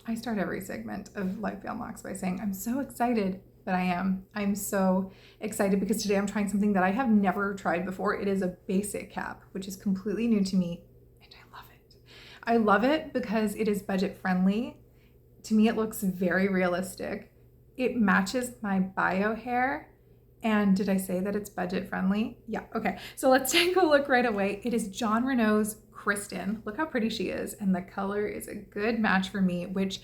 I start every segment of Life Beyond Locks by saying I'm so excited, but I am. I'm so excited because today I'm trying something that I have never tried before. It is a basic cap, which is completely new to me, and I love it. I love it because it is budget friendly. To me, it looks very realistic. It matches my bio hair. And did I say that it's budget friendly? Yeah, okay. So let's take a look right away. It is John Renau's Kristen. Look how pretty she is. And the color is a good match for me, which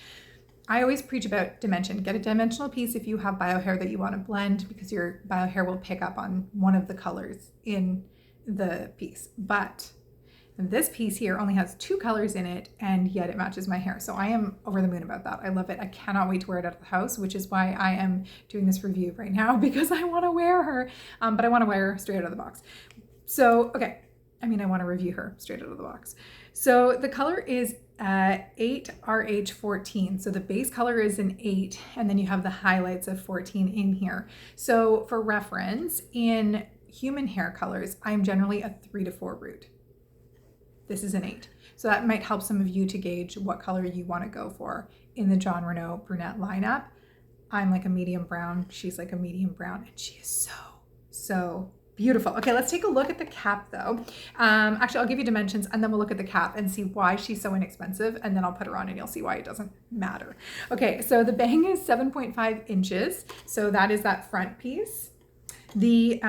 I always preach about dimension. Get a dimensional piece if you have bio hair that you want to blend, because your bio hair will pick up on one of the colors in the piece. But this piece here only has 2 colors in it, and yet it matches my hair. So I am over the moon about that. I love it. I cannot wait to wear it out of the house, which is why I am doing this review right now, because I want to wear her, but I want to wear her straight out of the box. So, okay. I mean, I want to review her straight out of the box. So the color is 8RH14. So the base color is an 8, and then you have the highlights of 14 in here. So for reference, in human hair colors, I'm generally a 3 to 4 root. This is an 8. So that might help some of you to gauge what color you want to go for in the John Renau brunette lineup. I'm like a medium brown. She's like a medium brown, and she is so beautiful. Okay, let's take a look at the cap though. Actually, I'll give you dimensions and then we'll look at the cap and see why she's so inexpensive, and then I'll put her on and you'll see why it doesn't matter. Okay, so the bang is 7.5 inches. So that is that front piece. The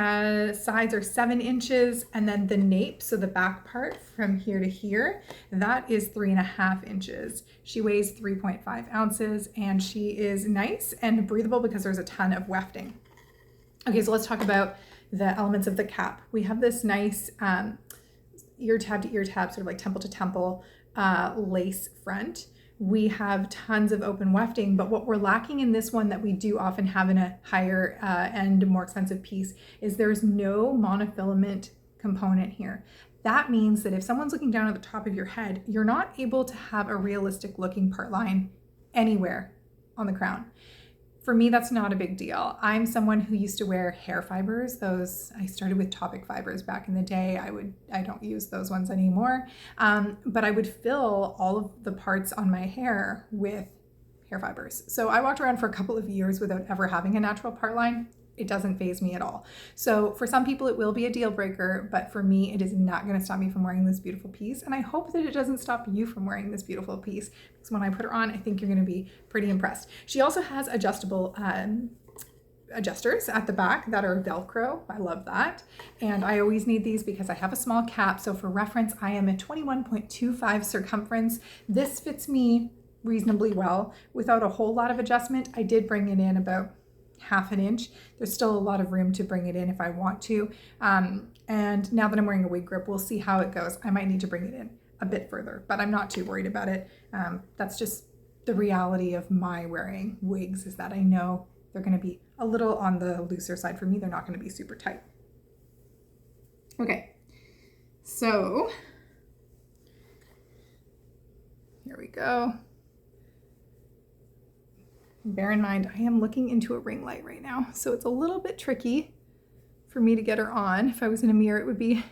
sides are 7 inches, and then the nape, so the back part from here to here, that is 3.5 inches. She weighs 3.5 ounces, and she is nice and breathable because there's a ton of wefting. Okay, so let's talk about the elements of the cap. We have this nice ear tab to ear tab, sort of like temple to temple lace front. We have tons of open wefting, but what we're lacking in this one that we do often have in a higher and more expensive piece is there's no monofilament component here. That means that if someone's looking down at the top of your head, you're not able to have a realistic looking part line anywhere on the crown. For me, that's not a big deal. I'm someone who used to wear hair fibers. I started with Topic fibers back in the day. I don't use those ones anymore. But I would fill all of the parts on my hair with hair fibers. So I walked around for a couple of years without ever having a natural part line. It doesn't faze me at all. So for some people it will be a deal breaker, but for me it is not going to stop me from wearing this beautiful piece. And I hope that it doesn't stop you from wearing this beautiful piece, because when I put her on, I think you're going to be pretty impressed. She also has adjustable adjusters at the back that are Velcro. I love that. And I always need these because I have a small cap. So for reference, I am a 21.25 circumference. This fits me reasonably well without a whole lot of adjustment. I did bring it in about 1/2 inch. There's still a lot of room to bring it in if I want to. And now that I'm wearing a wig grip, we'll see how it goes. I might need to bring it in a bit further, but I'm not too worried about it. That's just the reality of my wearing wigs, is that I know they're going to be a little on the looser side for me. They're not going to be super tight. Okay, so here we go. Bear in mind, I am looking into a ring light right now, so it's a little bit tricky for me to get her on. If I was in a mirror, it would be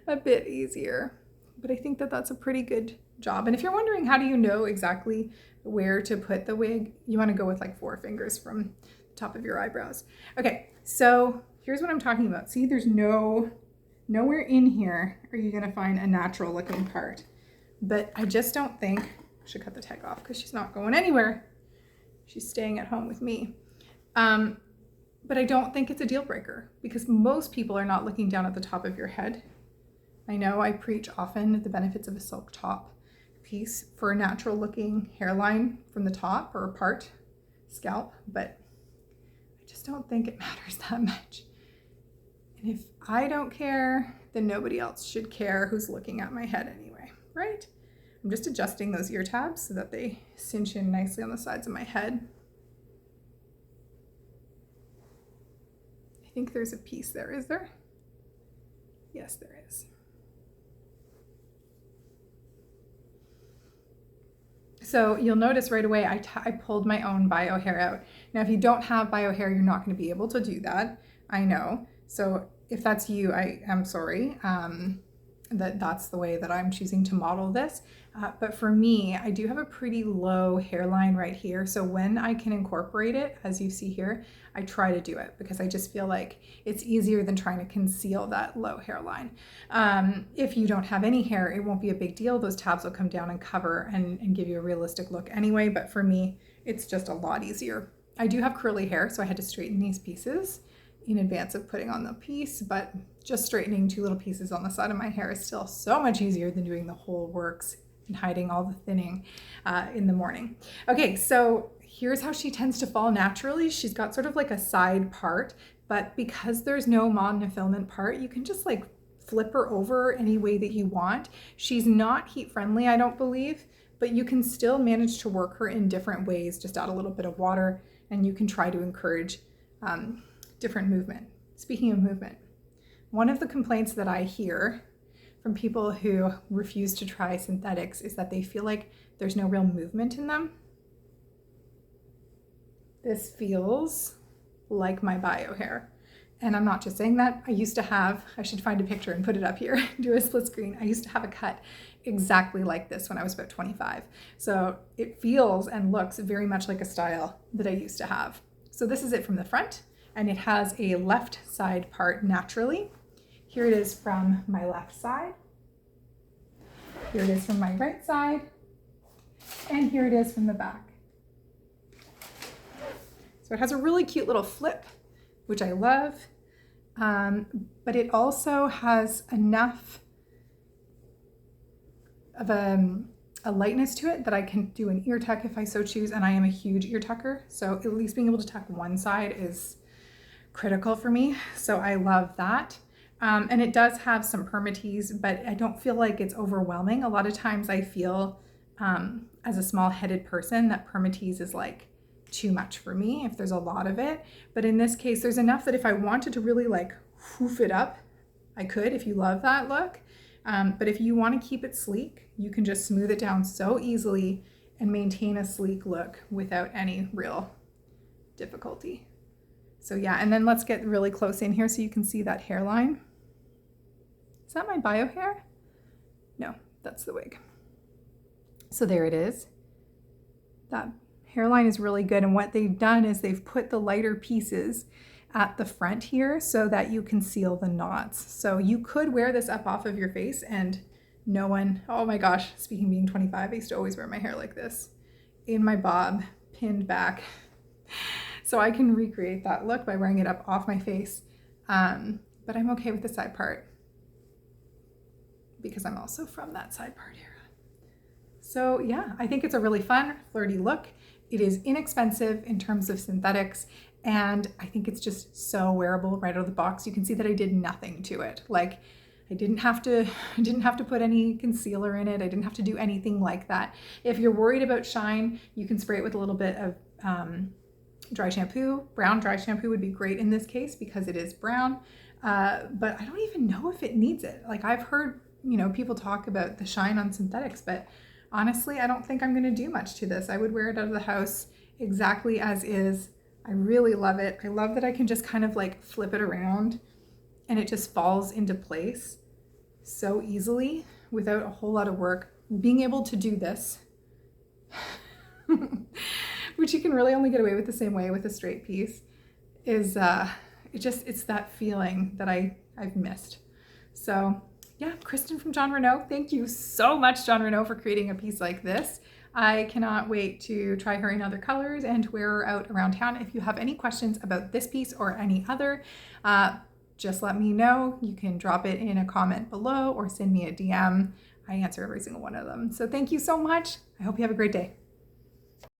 a bit easier, but I think that that's a pretty good job. And if you're wondering how do you know exactly where to put the wig, you want to go with like 4 fingers from the top of your eyebrows. Okay, so here's what I'm talking about. See, there's nowhere in here are you going to find a natural looking part, but I just don't think, I should cut the tag off because she's not going anywhere. She's staying at home with me. But I don't think it's a deal breaker, because most people are not looking down at the top of your head. I know I preach often the benefits of a silk top piece for a natural looking hairline from the top or a part scalp, but I just don't think it matters that much. And if I don't care, then nobody else should care who's looking at my head anyway, right? I'm just adjusting those ear tabs so that they cinch in nicely on the sides of my head. I think there's a piece there, is there? Yes, there is. So you'll notice right away, I pulled my own bio hair out. Now, if you don't have bio hair, you're not going to be able to do that. I know. So if that's you, I am sorry. That's the way that I'm choosing to model this. But for me, I do have a pretty low hairline right here. So when I can incorporate it, as you see here, I try to do it because I just feel like it's easier than trying to conceal that low hairline. If you don't have any hair, it won't be a big deal. Those tabs will come down and cover and give you a realistic look anyway. But for me, it's just a lot easier. I do have curly hair, so I had to straighten these pieces in advance of putting on the piece, but just straightening 2 little pieces on the side of my hair is still so much easier than doing the whole works and hiding all the thinning in the morning. Okay, so here's how she tends to fall naturally. She's got sort of like a side part, but because there's no monofilament part, you can just like flip her over any way that you want. She's not heat friendly, I don't believe, but you can still manage to work her in different ways. Just add a little bit of water and you can try to encourage different movement. Speaking of movement, one of the complaints that I hear from people who refuse to try synthetics is that they feel like there's no real movement in them. This feels like my bio hair. And I'm not just saying that. I used to have, I should find a picture and put it up here, do a split screen. I used to have a cut exactly like this when I was about 25. So it feels and looks very much like a style that I used to have. So this is it from the front, and it has a left side part naturally. Here it is from my left side. Here it is from my right side. And here it is from the back. So it has a really cute little flip, which I love. But it also has enough of a lightness to it that I can do an ear tuck if I so choose, and I am a huge ear tucker, so at least being able to tuck one side is critical for me, so I love that. And it does have some permatease, but I don't feel like it's overwhelming. A lot of times I feel as a small-headed person that permatease is like too much for me if there's a lot of it, but in this case there's enough that if I wanted to really like hoof it up, I could, if you love that look. But if you want to keep it sleek, you can just smooth it down so easily and maintain a sleek look without any real difficulty. So yeah, and then let's get really close in here so you can see that hairline. Is that my bio hair? No, that's the wig. So there it is. That hairline is really good, and what they've done is they've put the lighter pieces at the front here so that you conceal the knots. So you could wear this up off of your face and no one, oh my gosh, speaking of being 25, I used to always wear my hair like this in my bob, pinned back. So I can recreate that look by wearing it up off my face. But I'm okay with the side part because I'm also from that side part era. So yeah, I think it's a really fun, flirty look. It is inexpensive in terms of synthetics, and I think it's just so wearable right out of the box. You can see that I did nothing to it. Like I didn't have to put any concealer in it. I didn't have to do anything like that. If you're worried about shine, you can spray it with a little bit of dry shampoo. Brown dry shampoo would be great in this case because it is brown, but I don't even know if it needs it. Like I've heard, people talk about the shine on synthetics, but honestly, I don't think I'm going to do much to this. I would wear it out of the house exactly as is. I really love it. I love that I can just kind of like flip it around and it just falls into place so easily without a whole lot of work. Being able to do this, which you can really only get away with the same way with a straight piece, is it's that feeling that I've missed. So yeah, Kristen from John Renau. Thank you so much, John Renau, for creating a piece like this. I cannot wait to try her in other colors and to wear her out around town. If you have any questions about this piece or any other, just let me know. You can drop it in a comment below or send me a DM. I answer every single one of them. So thank you so much. I hope you have a great day.